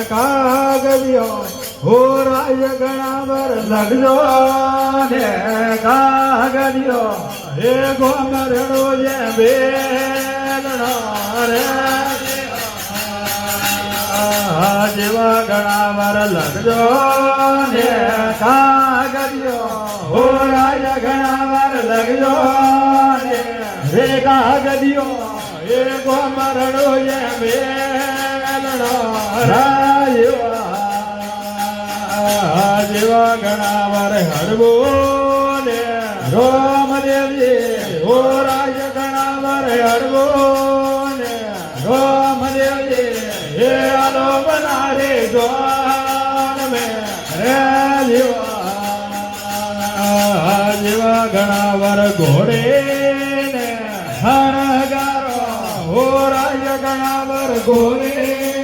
કાગડિયો હો રાય ગણાવર લગજો ને કાગડિયો હે ગોમરડો જે બેલણો રે જેવા ગણાવર લગજો ને કાગડિયો હો રાય ગણાવર લગજો ને રે કાગડિયો હે ગોમરડો જે બેલણો જેવા ગણાવર હરવો ને રોમદેવજી હો રાય ગણાવર હરવો ને રોમદેવજી હે આલો બનારે જોન મે રે જેવા ગણાવર ઘોડે ને હરગારો હો રાય ગણાવર ઘોડે